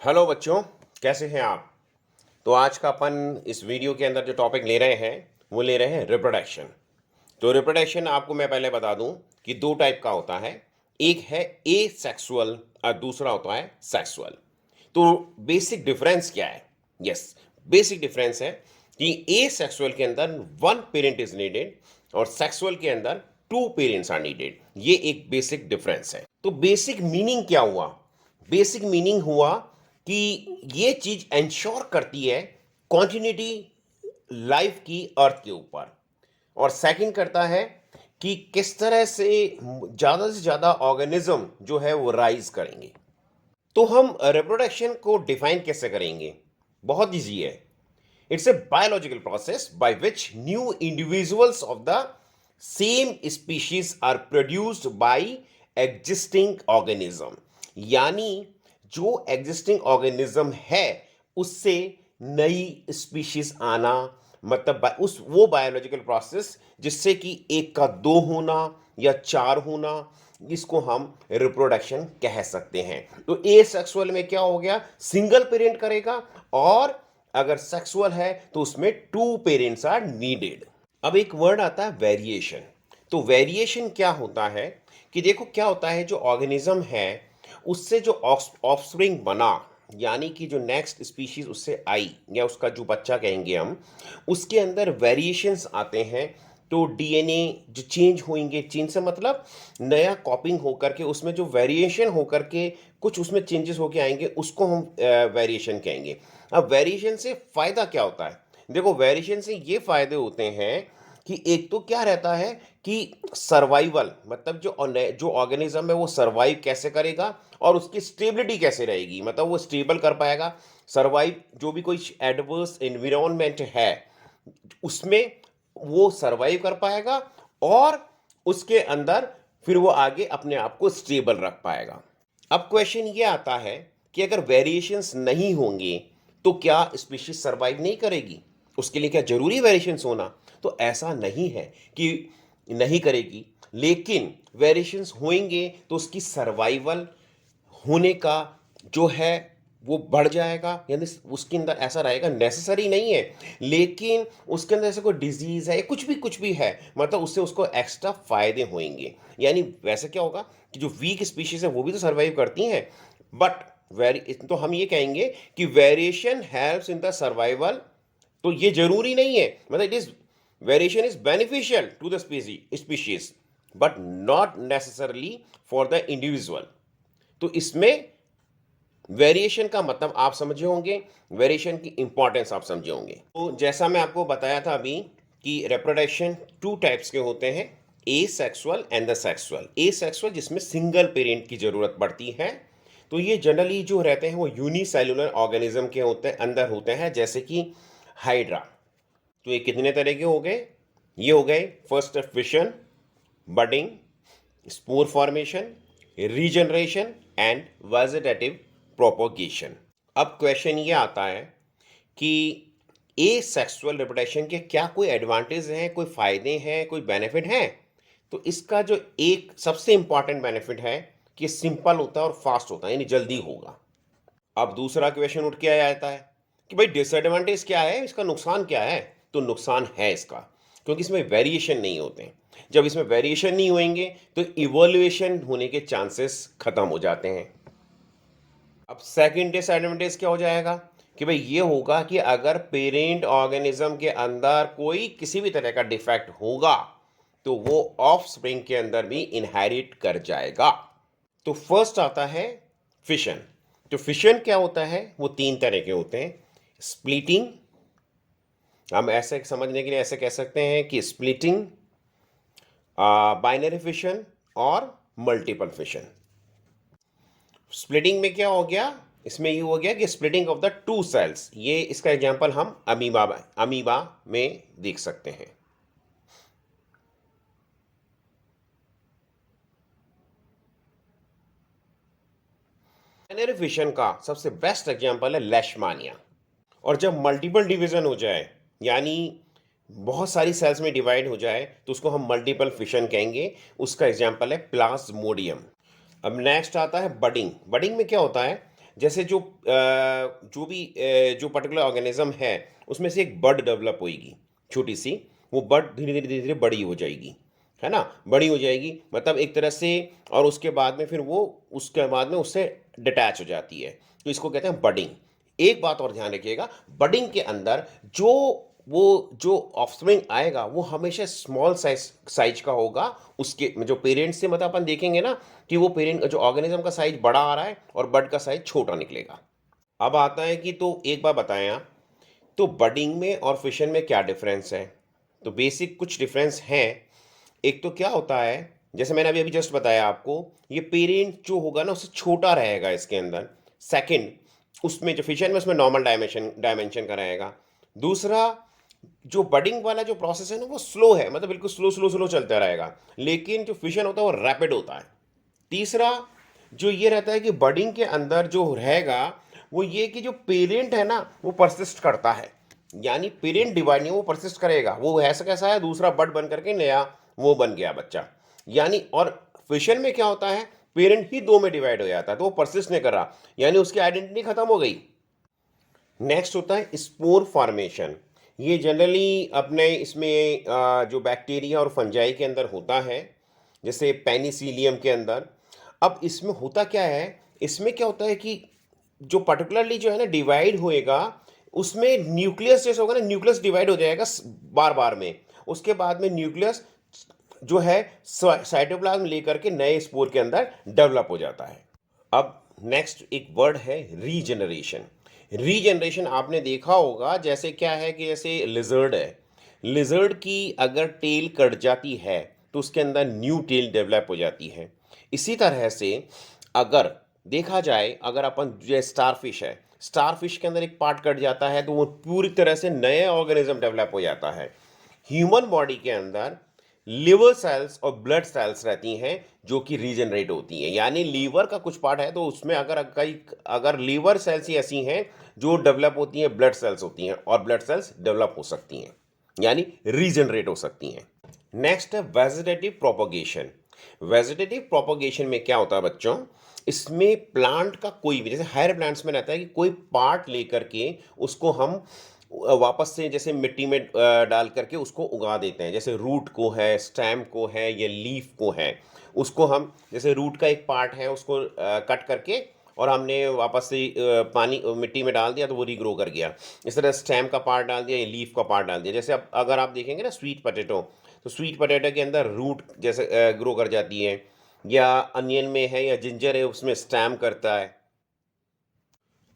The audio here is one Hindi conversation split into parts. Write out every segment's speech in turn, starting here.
हेलो बच्चों, कैसे हैं आप। तो आज का अपन इस वीडियो के अंदर जो टॉपिक ले रहे हैं वो ले रहे हैं रिप्रोडक्शन। तो रिप्रोडक्शन आपको मैं पहले बता दूं कि दो टाइप का होता है। एक है ए सेक्सुअल और दूसरा होता है सेक्सुअल। तो बेसिक डिफरेंस क्या है? यस, बेसिक डिफरेंस है कि ए सेक्सुअल के अंदर वन पेरेंट इज नीडेड और सेक्सुअल के अंदर टू पेरेंट्स आर नीडेड। ये एक बेसिक डिफरेंस है। तो बेसिक मीनिंग क्या हुआ? बेसिक मीनिंग हुआ कि ये चीज इंश्योर करती है कॉन्टिन्यूटी लाइफ की अर्थ के ऊपर, और सेकंड करता है कि किस तरह से ज़्यादा ऑर्गेनिज्म जो है वो राइज करेंगे। तो हम रिप्रोडक्शन को डिफाइन कैसे करेंगे? बहुत ईजी है। It's a biological process by which new individuals of the same species are produced by existing organism. यानी जो एग्जिस्टिंग ऑर्गेनिज्म है उससे नई स्पीशीज आना, मतलब उस वो बायोलॉजिकल प्रोसेस जिससे कि एक का दो होना या चार होना, इसको हम रिप्रोडक्शन कह सकते हैं। तो ए सेक्सुअल में क्या हो गया? सिंगल पेरेंट करेगा, और अगर सेक्सुअल है तो उसमें टू पेरेंट्स आर नीडेड। अब एक वर्ड आता है वेरिएशन। तो वेरिएशन क्या होता है कि देखो क्या होता है, जो ऑर्गेनिज्म है उससे जो ऑफस्प्रिंग बना, यानी कि जो नेक्स्ट स्पीशीज उससे आई या उसका जो बच्चा कहेंगे हम, उसके अंदर वेरिएशंस आते हैं। तो डीएनए जो चेंज होंगे, चेंज से मतलब नया कॉपिंग होकर के उसमें जो वेरिएशन होकर के कुछ उसमें चेंजेस होके आएंगे, उसको हम वेरिएशन कहेंगे। अब वेरिएशन से फ़ायदा क्या होता है? देखो, वेरिएशन से ये फ़ायदे होते हैं कि एक तो क्या रहता है कि सर्वाइवल, मतलब जो ऑर्गेनिज्म है वो सर्वाइव कैसे करेगा और उसकी स्टेबिलिटी कैसे रहेगी, मतलब वो स्टेबल कर पाएगा सर्वाइव। जो भी कोई एडवर्स एनवायरनमेंट है उसमें वो सर्वाइव कर पाएगा, और उसके अंदर फिर वो आगे अपने आप को स्टेबल रख पाएगा। अब क्वेश्चन ये आता है कि अगर वेरिएशंस नहीं होंगे तो क्या स्पीशीज सर्वाइव नहीं करेगी? उसके लिए क्या जरूरी वेरिएशंस होना? तो ऐसा नहीं है कि नहीं करेगी, लेकिन वेरिएशंस होंगे तो उसकी सर्वाइवल होने का जो है वो बढ़ जाएगा। यानी उसके अंदर ऐसा रहेगा, नेसेसरी नहीं है लेकिन उसके अंदर ऐसा कोई डिजीज है, कुछ भी है, मतलब उससे उसको एक्स्ट्रा फायदे होंगे। यानी वैसे क्या होगा कि जो वीक स्पीशीज है वो भी तो सर्वाइव करती हैं, बट वेरी तो हम ये कहेंगे कि variation helps in the survival. तो ये जरूरी नहीं है, मतलब it is variation is beneficial to the species but not necessarily for the individual. तो इसमें वेरिएशन का मतलब आप समझे होंगे, वेरिएशन की इंपॉर्टेंस आप समझे होंगे। तो जैसा मैं आपको बताया था अभी कि रिप्रोडक्शन टू टाइप्स के होते हैं, ए sexual and the sexual. A sexual जिसमें सिंगल पेरेंट की जरूरत पड़ती है। तो ये जनरली जो रहते हैं वो यूनिसेल्युलर ऑर्गेनिज्म के होते हैं, अंदर होते हैं, जैसे कि हाइड्रा। तो ये कितने तरह के हो गए? ये हो गए first fission, budding, spore formation, regeneration and vegetative propagation. अब क्वेश्चन ये आता है कि ए सेक्सुअल रिप्रोडक्शन के क्या कोई एडवांटेज हैं, कोई फायदे हैं, कोई बेनिफिट हैं? तो इसका जो एक सबसे इंपॉर्टेंट बेनिफिट है कि सिंपल होता है और फास्ट होता है, यानी जल्दी होगा। अब दूसरा क्वेश्चन उठ के आ जाता है कि भाई डिसएडवांटेज क्या है, इसका नुकसान क्या है? तो नुकसान है इसका, क्योंकि इसमें वेरिएशन नहीं होते हैं। जब इसमें वेरिएशन नहीं होंगे तो इवोल्यूशन होने के चांसेस खत्म हो जाते हैं। अब सेकंड डिसएडवांटेज क्या हो जाएगा कि भाई ये होगा कि अगर पेरेंट ऑर्गेनिज्म के अंदर कोई किसी भी तरह का डिफेक्ट होगा तो वो ऑफस्प्रिंग के अंदर भी इनहेरिट कर जाएगा। तो फर्स्ट आता है फिशन। तो फिशन क्या होता है? वो तीन तरह के होते हैं। स्प्लिटिंग, हम ऐसे समझने के लिए ऐसे कह सकते हैं कि स्प्लिटिंग, बाइनरी फिशन और मल्टीपल फिशन। स्प्लिटिंग में क्या हो गया? इसमें ये हो गया कि splitting of the two cells. ये इसका एग्जांपल हम अमीबा में देख सकते हैं। बाइनरी फिशन का सबसे बेस्ट एग्जांपल है लेशमानिया। और जब मल्टीपल डिवीजन हो जाए, यानी बहुत सारी सेल्स में डिवाइड हो जाए, तो उसको हम मल्टीपल फिशन कहेंगे। उसका एग्जांपल है प्लाज्मोडियम। अब नेक्स्ट आता है बडिंग। बडिंग में क्या होता है? जैसे जो पर्टिकुलर ऑर्गेनिज्म है उसमें से एक बड डेवलप होगी छोटी सी, वो बड धीरे धीरे बड़ी हो जाएगी, है ना, बड़ी हो जाएगी मतलब एक तरह से, और उसके बाद में फिर वो उसके बाद में उससे डिटैच हो जाती है, तो इसको कहते हैं बडिंग। एक बात और ध्यान रखिएगा, बडिंग के अंदर जो ऑफस्प्रिंग आएगा वो हमेशा स्मॉल साइज का होगा, उसके जो पेरेंट्स से मतलब अपन देखेंगे ना कि वो पेरेंट जो ऑर्गेनिज्म का साइज बड़ा आ रहा है और बड का साइज छोटा निकलेगा। अब आता है कि तो एक बार बताएं आप, तो बडिंग में और फिशन में क्या डिफरेंस है? तो बेसिक कुछ डिफरेंस हैं। एक तो क्या होता है, जैसे मैंने अभी अभी जस्ट बताया आपको, ये पेरेंट जो होगा ना उससे छोटा रहेगा इसके अंदर। सेकंड, उसमें जो फिशन में उसमें नॉर्मल डायमेंशन का रहेगा। दूसरा, जो बडिंग वाला जो प्रोसेस है ना वो स्लो है, मतलब बिल्कुल स्लो स्लो स्लो चलता रहेगा, लेकिन जो फिशन होता है वो रैपिड होता है। तीसरा, जो ये रहता है कि बडिंग के अंदर जो रहेगा वो ये कि जो पेरेंट है ना वो परसिस्ट करता है, यानी पेरेंट डिवाइड नहीं, वो परसिस्ट करेगा, वो ऐसा कैसा है, दूसरा बड बन करके नया वो बन गया बच्चा, यानी। और फिशन में क्या होता है, पेरेंट ही दो में डिवाइड हो जाता है, तो वो परसिस्ट नहीं कर रहा, यानी उसकी आइडेंटिटी खत्म हो गई। नेक्स्ट होता है स्पोर फॉर्मेशन। ये जनरली अपने इसमें जो बैक्टीरिया और फंजाई के अंदर होता है, जैसे पेनिसिलियम के अंदर। अब इसमें होता क्या है, इसमें क्या होता है कि जो पर्टिकुलरली जो है ना डिवाइड होएगा, उसमें न्यूक्लियस जैसे होगा ना, न्यूक्लियस डिवाइड हो जाएगा बार बार में, उसके बाद में न्यूक्लियस जो है साइटोप्लाज्म लेकर के नए स्पोर के अंदर डेवलप हो जाता है। अब नेक्स्ट एक वर्ड है रीजनरेशन। रीजनरेशन आपने देखा होगा, जैसे क्या है कि जैसे लिजर्ड है, लिजर्ड की अगर टेल कट जाती है तो उसके अंदर न्यू टेल डेवलप हो जाती है। इसी तरह से अगर देखा जाए, अगर अपन जो स्टारफिश है, स्टारफिश के अंदर एक पार्ट कट जाता है तो वो पूरी तरह से नए ऑर्गेनिज्म डेवलप हो जाता है। ह्यूमन बॉडी के अंदर लिवर सेल्स और ब्लड सेल्स रहती हैं जो कि रीजनरेट होती हैं, यानी लीवर का कुछ पार्ट है तो उसमें अगर लीवर सेल्स ही ऐसी हैं जो डेवलप होती हैं, ब्लड सेल्स होती हैं और ब्लड सेल्स डेवलप हो सकती हैं, यानी रीजनरेट हो सकती हैं। नेक्स्ट है वेजिटेटिव प्रोपोगेशन। वेजिटेटिव प्रोपोगेशन में क्या होता है बच्चों, इसमें प्लांट का कोई भी, जैसे हायर प्लांट्स में रहता है कि कोई पार्ट लेकर के उसको हम वापस से जैसे मिट्टी में डाल करके उसको उगा देते हैं, जैसे रूट को है, स्टेम को है या लीफ को है, उसको हम जैसे रूट का एक पार्ट है उसको कट करके और हमने वापस से पानी मिट्टी में डाल दिया तो वो रीग्रो कर गया। इस तरह स्टेम का पार्ट डाल दिया या लीफ का पार्ट डाल दिया। जैसे अब अगर आप देखेंगे ना स्वीट पोटैटो, तो स्वीट पोटैटो के अंदर रूट जैसे ग्रो कर जाती है, या अनियन में है या जिंजर है उसमें स्टेम करता है।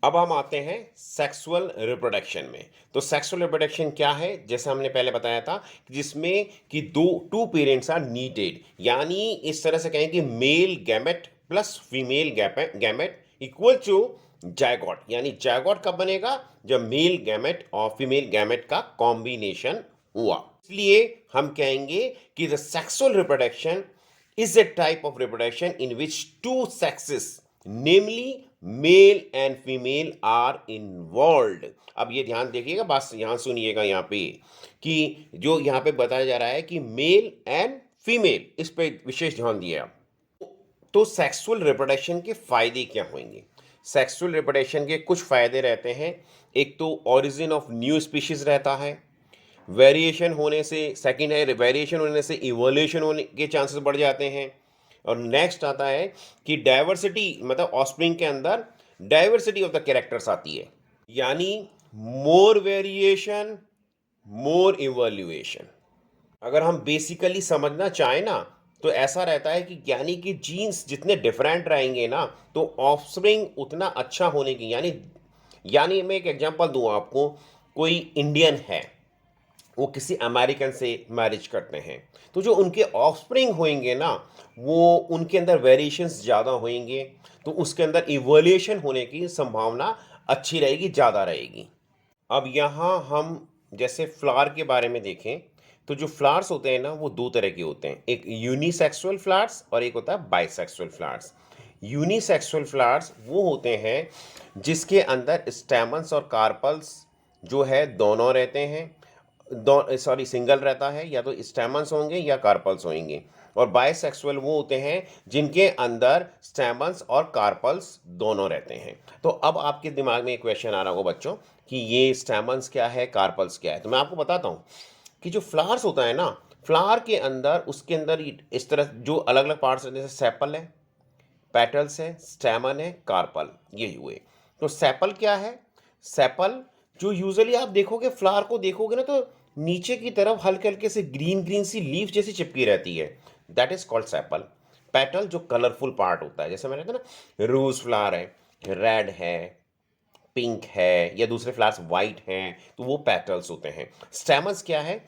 अब हम आते हैं सेक्सुअल रिप्रोडक्शन में। तो सेक्सुअल रिप्रोडक्शन क्या है, जैसे हमने पहले बताया था, जिसमें कि टू पेरेंट्स आर नीडेड, यानी इस तरह से कहें कि male gamete plus female gamete equal to zygote, यानी जायगॉट कब बनेगा, जब मेल गैमेट और फीमेल गैमेट का कॉम्बिनेशन हुआ। इसलिए हम कहेंगे कि the sexual reproduction is a type of reproduction in which two sexes, namely male and female, are involved. अब ये ध्यान देखिएगा, बस यहाँ सुनिएगा यहाँ पे कि जो यहाँ पे बताया जा रहा है कि मेल एंड फीमेल, इस पे विशेष ध्यान दिया। तो सेक्सुअल रिप्रोडक्शन के फायदे क्या होंगे? सेक्सुअल रिप्रोडक्शन के कुछ फायदे रहते हैं। एक तो ओरिजिन ऑफ न्यू स्पीशीज रहता है, वेरिएशन होने से, सेकंड है वेरिएशन होने से इवोल्यूशन होने के चांसेस बढ़ जाते हैं। और नेक्स्ट आता है कि डाइवर्सिटी, मतलब ऑस्प्रिंग के अंदर डाइवर्सिटी ऑफ द कैरेक्टर्स आती है, यानी मोर वेरिएशन मोर इवोल्यूशन। अगर हम बेसिकली समझना चाहें ना तो ऐसा रहता है कि यानी कि जीन्स जितने डिफरेंट रहेंगे ना तो ऑफस्प्रिंग उतना अच्छा होने की, यानी मैं एक एग्जांपल दूं आपको, कोई इंडियन है, वो किसी अमेरिकन से मैरिज करते हैं, तो जो उनके ऑफस्प्रिंग होंगे ना वो उनके अंदर वेरिएशंस ज़्यादा होंगे, तो उसके अंदर इवोल्यूशन होने की संभावना अच्छी रहेगी, ज़्यादा रहेगी। अब यहाँ हम जैसे फ्लावर के बारे में देखें तो जो फ्लावर्स होते हैं ना वो दो तरह के होते हैं, एक यूनिसेक्सुअल फ्लावर्स और एक होता है बाइसेक्सुअल फ्लावर्स। यूनिसेक्सुअल फ्लावर्स वो होते हैं जिसके अंदर स्टैमन्स और कार्पल्स जो है दोनों रहते हैं, सिंगल रहता है, या तो स्टैमन्स होंगे या कार्पल्स होंगे, और बायसेक्सुअल वो होते हैं जिनके अंदर स्टैमन्स और कार्पल्स दोनों रहते हैं। तो अब आपके दिमाग में एक क्वेश्चन आ रहा होगा बच्चों कि ये स्टैमन्स क्या है, कार्पल्स क्या है। तो मैं आपको बताता हूँ कि जो फ्लावर्स होता है ना, फ्लावर के अंदर उसके अंदर इस तरह जो अलग अलग पार्ट्स रहते हैं, जैसे सेपल है, पेटल्स है, स्टैमन है, कार्पल, ये हुए। तो सेपल क्या है? सेपल जो यूजुअली आप देखोगे, फ्लावर को देखोगे ना, तो नीचे की तरफ हल्के हल्के से ग्रीन ग्रीन सी लीफ जैसी चिपकी रहती है, that is called sepal. Petal जो कलरफुल पार्ट होता है, जैसे मैंने कहा ना, रोज फ्लावर है, रेड है, पिंक है, या दूसरे फ्लावर्स वाइट हैं, तो वो पेटल्स होते हैं। स्टेमन्स क्या है?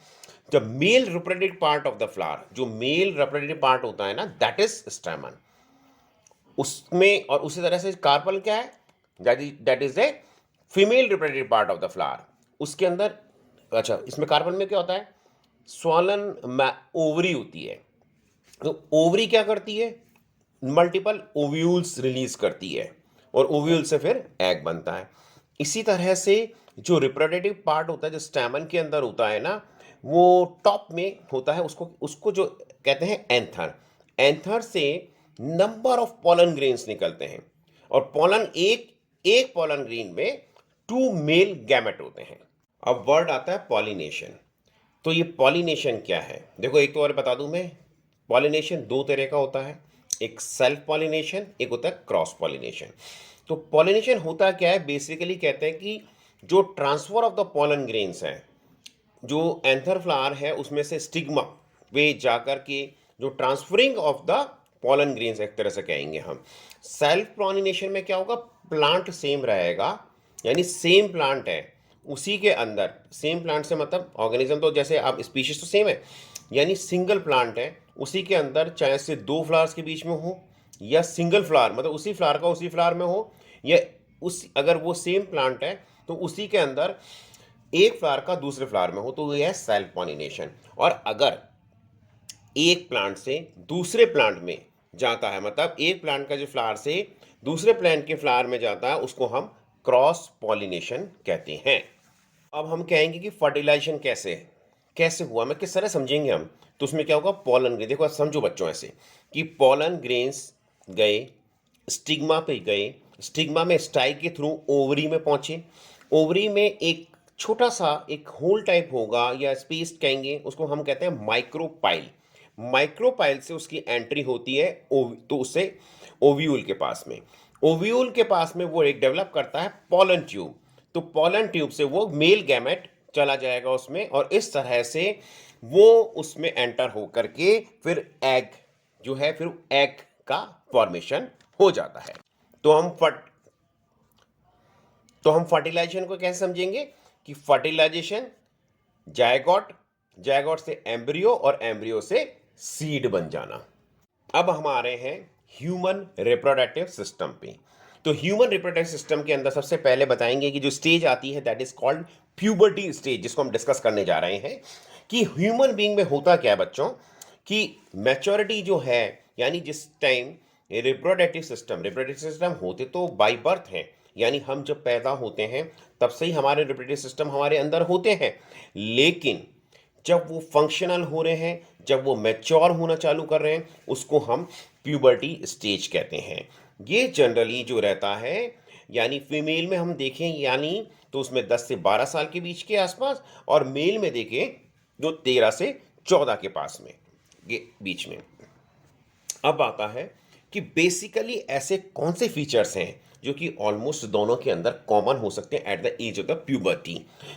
जब male representative part of the flower, जो मेल रिप्रेजेंटेटिव पार्ट होता है ना, दैट इज स्टेमन उसमें। और उसी तरह से कार्पल क्या है? That is a female representative part of the flower, उसके अंदर। अच्छा, इसमें कार्पल में क्या होता है? स्वॉलन ओवरी होती है। तो ओवरी क्या करती है? मल्टीपल ओव्यूल्स रिलीज करती है, और ओव्यूल से फिर एग बनता है। इसी तरह से जो रिप्रोडक्टिव पार्ट होता है, जो स्टैमन के अंदर होता है ना, वो टॉप में होता है, उसको उसको जो कहते हैं एंथर। एंथर से नंबर ऑफ पॉलन ग्रेन्स निकलते हैं, और पॉलन एक एक पॉलन ग्रेन में 2 मेल गैमेट होते हैं। अब वर्ड आता है पॉलिनेशन। तो ये पॉलिनेशन क्या है? देखो, एक तो और बता दूं मैं, पॉलिनेशन दो तरह का होता है, एक सेल्फ पॉलिनेशन, एक होता है क्रॉस पॉलिनेशन। तो पॉलिनेशन होता क्या है? बेसिकली कहते हैं कि जो transfer of the pollen grains है, जो एंथर फ्लावर है उसमें से स्टिग्मा वे जाकर के जो transferring of the pollen grains, एक तरह से कहेंगे हम। सेल्फ पॉलिनेशन में क्या होगा? प्लांट सेम रहेगा, यानी सेम प्लांट है, उसी के अंदर सेम प्लांट से मतलब ऑर्गेनिज्म, तो जैसे आप स्पीशीज तो सेम है, यानी सिंगल प्लांट है, उसी के अंदर चाहे से दो फ्लावर्स के बीच में हो, या सिंगल फ्लावर मतलब उसी फ्लावर का उसी फ्लावर में हो, या उस अगर वो सेम प्लांट है तो उसी के अंदर एक फ्लावर का दूसरे फ्लावर में हो, तो यह है सेल्फ पॉलिनेशन। और अगर एक प्लांट से दूसरे प्लांट में जाता है, मतलब एक प्लांट का जो फ्लावर से दूसरे प्लांट के फ्लावर में जाता है, उसको हम क्रॉस पॉलिनेशन कहते हैं। अब हम कहेंगे कि फर्टिलाइजेशन कैसे कैसे हुआ, मैं किस तरह समझेंगे हम। तो उसमें क्या होगा? पॉलन ग्रेन, देखो समझो बच्चों ऐसे कि पॉलन ग्रेन्स गए, स्टिग्मा पे गए, स्टिग्मा में स्टाइल के थ्रू ओवरी में पहुंचे, ओवरी में एक छोटा सा एक होल टाइप होगा, या स्पेस कहेंगे उसको, हम कहते हैं माइक्रोपाइल। माइक्रोपाइल से उसकी एंट्री होती है तो उससे ओव्यूल के पास में, ओव्यूल के पास में वो एक डेवलप करता है पॉलन ट्यूब। तो पॉलन ट्यूब से वो मेल गैमेट चला जाएगा उसमें, और इस तरह से वो उसमें एंटर हो करके फिर एग जो है, फिर एग का फॉर्मेशन हो जाता है। तो हम फर्टिलाइजेशन को कैसे समझेंगे कि फर्टिलाइजेशन जायगोट, जायगोट से एम्ब्रियो, और एम्ब्रियो से सीड बन जाना। अब हम आ रहे हैं ह्यूमन रिप्रोडक्टिव सिस्टम पे। तो ह्यूमन रिप्रोडक्टिव सिस्टम के अंदर सबसे पहले बताएंगे कि जो स्टेज आती है that is called puberty stage, जिसको हम डिस्कस करने जा रहे हैं कि ह्यूमन बीइंग में होता क्या है बच्चों, कि मैच्योरिटी जो है, यानी जिस टाइम रिप्रोडक्टिव सिस्टम होते तो बाय बर्थ हैं, यानी हम जब पैदा होते हैं तब से ही हमारे रिप्रोडक्टिव सिस्टम हमारे अंदर होते हैं, लेकिन जब वो फंक्शनल हो रहे हैं, जब वो मैच्योर होना चालू कर रहे हैं, उसको हम प्यूबर्टी स्टेज कहते हैं। ये जनरली जो रहता है, यानी फीमेल में हम देखें यानी तो उसमें 10 से 12 साल के बीच के आसपास, और मेल में देखें जो 13 से 14 के पास में, ये बीच में। अब आता है कि बेसिकली ऐसे कौन से फीचर्स हैं जो कि ऑलमोस्ट दोनों के अंदर कॉमन हो सकते हैं at the age of the puberty.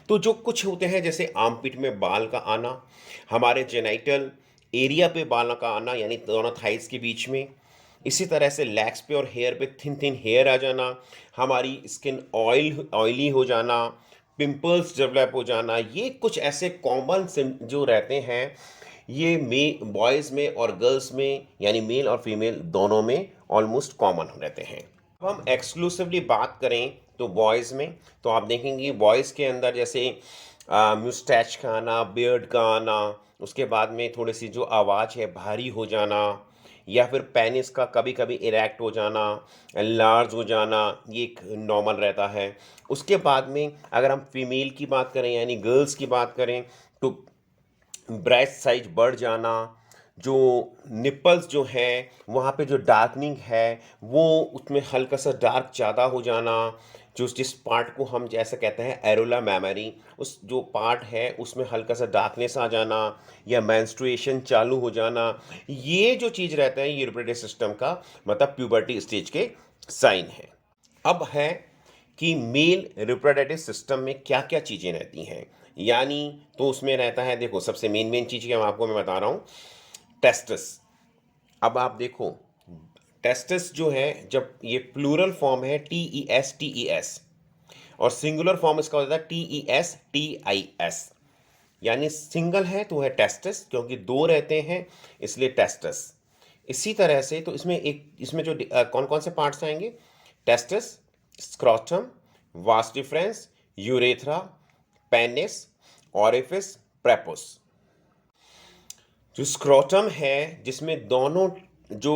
तो जो कुछ होते हैं, जैसे आर्मपिट में बाल का आना, हमारे जेनाइटल एरिया पे बाल का आना, यानी दोनों थाइस के बीच में, इसी तरह से लेग्स पे और हेयर पे थिन थिन हेयर आ जाना, हमारी स्किन ऑयली हो जाना, पिंपल्स डेवलप हो जाना, ये कुछ ऐसे कॉमन जो रहते हैं, ये बॉयज़ में और गर्ल्स में, यानी मेल और फीमेल दोनों में ऑलमोस्ट कॉमन रहते हैं। अब हम एक्सक्लूसिवली बात करें तो बॉयज़ में, तो आप देखेंगे बॉयज़ के अंदर जैसे म्यूस्टैच का आना, बियर्ड का आना, उसके बाद में थोड़ी सी जो आवाज़ है भारी हो जाना, या फिर पेनिस का कभी कभी इरेक्ट हो जाना, लार्ज हो जाना, ये एक नॉर्मल रहता है। उसके बाद में अगर हम फीमेल की बात करें, यानी गर्ल्स की बात करें, तो ब्रेस्ट साइज बढ़ जाना, जो निपल्स जो हैं वहाँ पे जो डार्कनिंग है वो उसमें हल्का सा डार्क ज़्यादा हो जाना, जो जिस पार्ट को हम जैसे कहते हैं एरोला मेमोरी, उस जो पार्ट है उसमें हल्का सा डार्कनेस आ जाना या मेंस्ट्रुएशन चालू हो जाना, ये जो चीज़ रहता है ये रिप्रोडक्टिव सिस्टम का मतलब प्यूबर्टी स्टेज के साइन है। अब है कि मेल रिप्रोडक्टिव सिस्टम में क्या क्या चीज़ें रहती हैं, यानी तो उसमें रहता है, देखो सबसे मेन चीज़ क्या मैं बता रहा हूँ, टेस्टिस। अब आप देखो टेस्टिस जो है, जब ये प्लूरल फॉर्म है TES और सिंगुलर फॉर्म इसका होता है TES, यानी सिंगल है तो है टेस्टिस, क्योंकि दो रहते हैं इसलिए टेस्टिस। इसी तरह से तो इसमें जो कौन कौन से पार्ट्स आएंगे, testis, scrotum, vas deferens, urethra, penis, orifice, prepuce. जो स्क्रोटम है जिसमें दोनों जो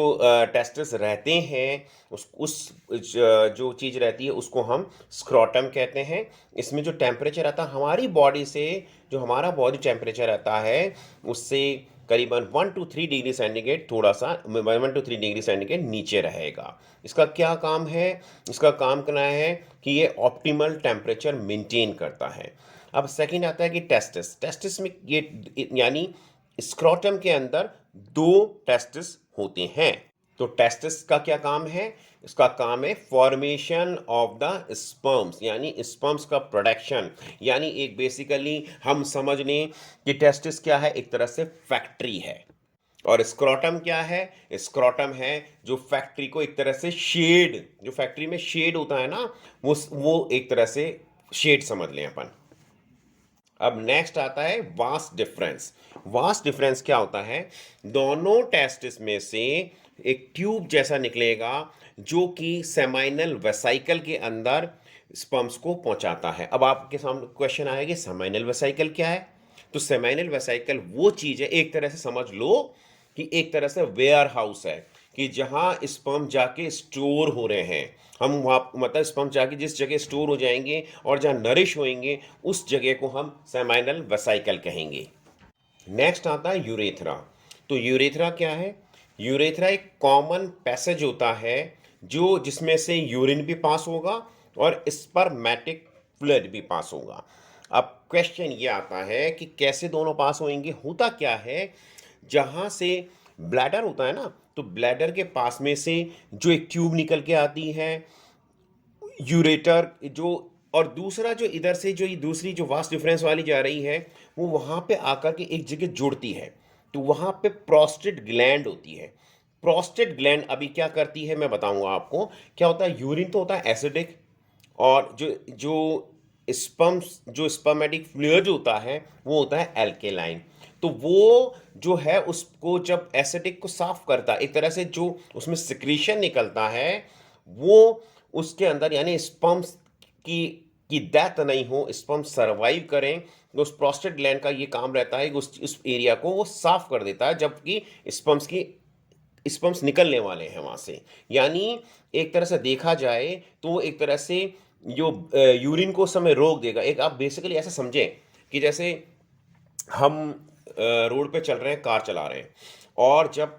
टेस्टिस रहते हैं जो चीज़ रहती है उसको हम स्क्रोटम कहते हैं। इसमें जो टेम्परेचर आता है हमारी बॉडी से, जो हमारा बॉडी टेम्परेचर आता है उससे करीबन 1 to 3 डिग्री सेंटीग्रेड, थोड़ा सा 1 to 3 डिग्री सेंटीग्रेड नीचे रहेगा। इसका क्या काम है, इसका काम करना है कि ये ऑप्टिमल टेम्परेचर मेंटेन करता है। अब सेकंड आता है कि टेस्टिस में ये यानी स्क्रोटम के अंदर दो टेस्टिस होते हैं। तो टेस्टिस का क्या काम है, इसका काम है फॉर्मेशन ऑफ द स्पर्म्स, यानी स्पर्म्स का प्रोडक्शन। यानी एक बेसिकली हम समझ लें कि टेस्टिस क्या है, एक तरह से फैक्ट्री है, और स्क्रोटम क्या है, स्क्रोटम है जो फैक्ट्री को एक तरह से शेड, जो फैक्ट्री में शेड होता है ना, वो एक तरह से शेड समझ लें अपन। अब नेक्स्ट आता है वास्ट डिफरेंस। वास्ट डिफरेंस क्या होता है, दोनों टेस्टिस में से एक ट्यूब जैसा निकलेगा जो कि सेमाइनल वेसाइकल के अंदर स्पर्म्स को पहुंचाता है। अब आपके सामने क्वेश्चन आएगा सेमाइनल वेसाइकल क्या है, तो सेमाइनल वेसाइकल वो चीज़ है, एक तरह से समझ लो कि एक तरह से वेयर हाउस है, कि जहाँ स्पर्म जाके स्टोर हो रहे हैं, हम वहाँ मतलब स्पर्म जाके जिस जगह स्टोर हो जाएंगे और जहाँ नरिश होएंगे उस जगह को हम सेमाइनल वेसाइकल कहेंगे। नेक्स्ट आता है यूरेथ्रा। तो यूरेथ्रा क्या है, यूरेथ्रा एक कॉमन पैसेज होता है जो जिसमें से यूरिन भी पास होगा और स्पर्मेटिक फ्लूइड भी पास होगा। अब क्वेश्चन ये आता है कि कैसे दोनों पास होंगे। होता क्या है, जहाँ से ब्लैडर होता है ना, तो ब्लैडर के पास में से जो एक ट्यूब निकल के आती है यूरेटर जो, और दूसरा जो इधर से जो ये दूसरी जो वास्ट डिफरेंस वाली जा रही है वो वहाँ पे आकर के एक जगह जुड़ती है, तो वहाँ पे प्रोस्टेट ग्लैंड होती है। प्रोस्टेट ग्लैंड अभी क्या करती है मैं बताऊंगा आपको क्या होता है। यूरिन तो होता है एसिडिक, और जो जो स्पर्म्स जो स्पर्मेटिक फ्लूइड होता है वो होता है एल्केलाइन। तो वो जो है उसको जब एसिडिक को साफ करता है, एक तरह से जो उसमें सिक्रीशन निकलता है वो उसके अंदर, यानी स्पर्म्स की डेथ नहीं हो, स्पर्म सर्वाइव करें, तो उस प्रोस्टेट ग्लैंड का ये काम रहता है कि उस एरिया को वो साफ कर देता है, जबकि स्पर्म्स निकलने वाले हैं वहाँ से। यानी एक तरह से देखा जाए तो एक तरह से जो यूरिन को समय रोक देगा। एक आप बेसिकली ऐसा समझें कि जैसे हम रोड पे चल रहे हैं, कार चला रहे हैं, और जब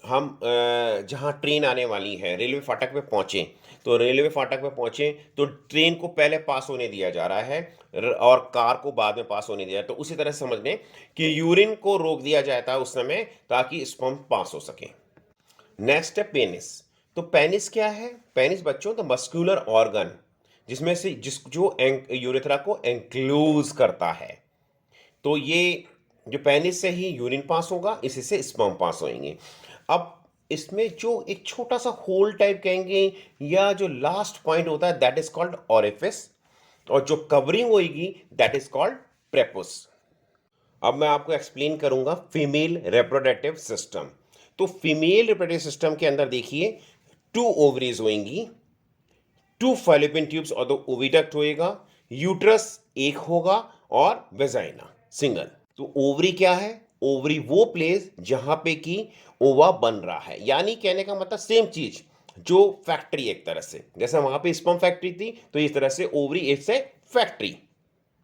हम जहाँ ट्रेन आने वाली है रेलवे फाटक पे पहुँचे, तो रेलवे फाटक पे पहुँचे तो ट्रेन को पहले पास होने दिया जा रहा है और कार को बाद में पास होने दिया। तो उसी तरह से समझ लें कि यूरिन को रोक दिया जाता है उस समय ताकि स्पर्म पास हो सके। नेक्स्ट है पेनिस। तो पेनिस क्या है, पेनिस बच्चों तो मस्कुलर ऑर्गन जिसमें से जो यूरेथ्रा को एंक्लोज करता है। तो ये जो पेनिस से ही यूरिन पास होगा, इसी से स्पर्म पास होंगे। अब इसमें जो एक छोटा सा होल टाइप कहेंगे या जो लास्ट पॉइंट होता है दैट इज कॉल्ड ऑरिफिस, और जो कवरिंग होगी दैट इज कॉल्ड प्रेपुस। अब मैं आपको एक्सप्लेन करूंगा फीमेल रिप्रोडक्टिव सिस्टम। तो फीमेल रिप्रोडक्टिव सिस्टम के अंदर देखिए 2 ओवरीज होंगी, 2 फैलोपियन ट्यूब्स और 2 ओविडक्ट होएगा, यूट्रस एक होगा और वेजाइना सिंगल। तो ओवरी क्या है, ओवरी वो प्लेस जहां पे कि ओवा बन रहा है, यानी कहने का मतलब सेम चीज जो फैक्ट्री, एक तरह से जैसे वहां पे स्पर्म फैक्ट्री थी तो इस तरह से ओवरी एक से फैक्ट्री।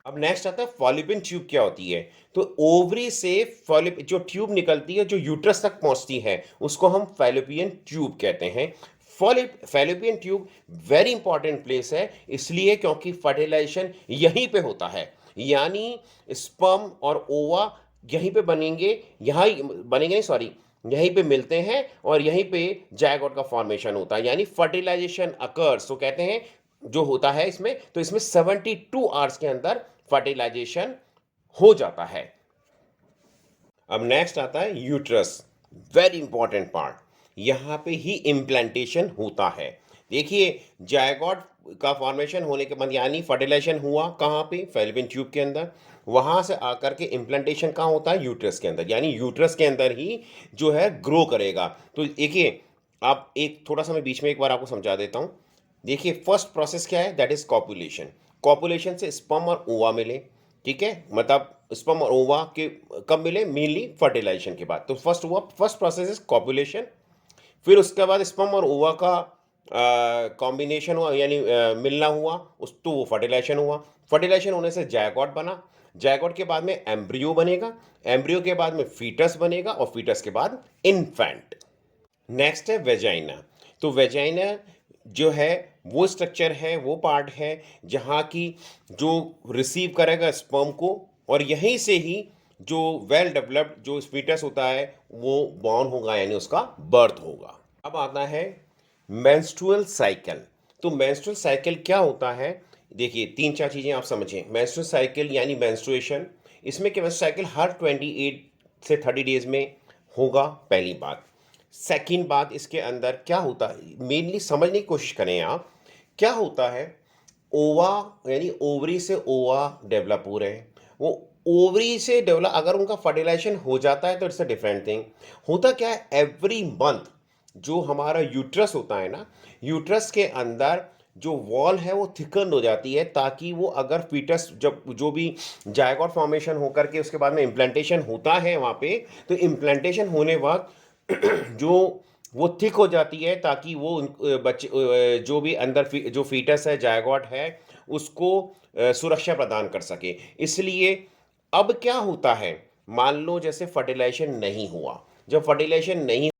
अब नेक्स्ट आता है फॉलिपिन ट्यूब क्या होती है। तो ओवरी से फॉलिप जो ट्यूब निकलती है जो यूट्रस तक पहुंचती है उसको हम फैलोपियन ट्यूब कहते हैं। Fallopian tube very important place है इसलिए क्योंकि फर्टिलाइजेशन यहीं पे होता है, यानी स्पर्म और ओवा यहीं पे बनेंगे, यहाँ ही बनेंगे नहीं सॉरी, यहीं पे मिलते हैं और यहीं पे जायगोट का फॉर्मेशन होता है, यानी फर्टिलाइजेशन अकर्स। तो कहते हैं जो होता है इसमें, तो इसमें 72 आवर्स के अंदर फर्टिलाइजेशन हो जाता है। अब नेक्स्ट आता है यूट्रस, वेरी इंपॉर्टेंट पार्ट। यहाँ पे ही इम्प्लांटेशन होता है। देखिए जायगोट का फॉर्मेशन होने के बाद यानी फर्टिलाइजेशन हुआ कहाँ पे, फैलोपियन ट्यूब के अंदर, वहाँ से आकर के इम्प्लांटेशन कहाँ होता है, यूट्रस के अंदर, यानी यूट्रस के अंदर ही जो है ग्रो करेगा। तो देखिए आप एक थोड़ा सा मैं बीच में एक बार आपको समझा देता हूँ। देखिए फर्स्ट प्रोसेस क्या है, दैट इज कॉपुलेशन। कॉपुलेशन से स्पर्म और ओवा मिले, ठीक है, मतलब स्पर्म और ओवा के कब मिले, मेनली फर्टिलाइजेशन के बाद। तो फर्स्ट प्रोसेस इज कॉपुलेशन। फिर उसके बाद स्पर्म और ओवा का कॉम्बिनेशन हुआ, यानी मिलना हुआ, उस तो वो फर्टिलाइजेशन हुआ। फर्टिलाइजेशन होने से जायगोट बना, जायगोट के बाद में एम्ब्रियो बनेगा, एम्ब्रियो के बाद में फीटस बनेगा और फीटस के बाद इन्फेंट। नेक्स्ट है वेजाइना। तो वेजाइना जो है वो स्ट्रक्चर है, वो पार्ट है जहाँ की जो रिसीव करेगा स्पर्म को और यहीं से ही जो वेल डेवलप्ड जो फीटस होता है वो बॉर्न होगा, यानी उसका बर्थ होगा। अब आता है मेंस्ट्रुअल साइकिल। तो मेंस्ट्रुअल साइकिल क्या होता है, देखिए तीन चार चीज़ें आप समझें। मेंस्ट्रुअल साइकिल यानी मेंस्ट्रुएशन, इसमें क्या मेंस्ट्रुअल साइकिल हर 28 से 30 डेज में होगा, पहली बात। सेकंड बात, इसके अंदर क्या होता है मेनली समझने की कोशिश करें आप, क्या होता है, ओवा यानी ओवरी से ओवा डेवलप हो रहे हैं, वो ओवरी से डेवलप, अगर उनका फर्टिलाइजेशन हो जाता है तो इट्स अ डिफरेंट थिंग। होता क्या है, एवरी मंथ जो हमारा यूट्रस होता है ना, यूट्रस के अंदर जो वॉल है वो थिकन हो जाती है, ताकि वो अगर फीटस जब जो भी जायगोट फॉर्मेशन होकर के उसके बाद में इम्प्लांटेशन होता है वहाँ पे, तो इम्प्लांटेशन होने वक्त जो वो थिक हो जाती है, ताकि वो बच्चे जो भी अंदर जो फीटस है जायगोट है उसको सुरक्षा प्रदान कर सके। इसलिए अब क्या होता है, मान लो जैसे फर्टिलाइजेशन नहीं हुआ, जब फर्टिलाइजेशन नहीं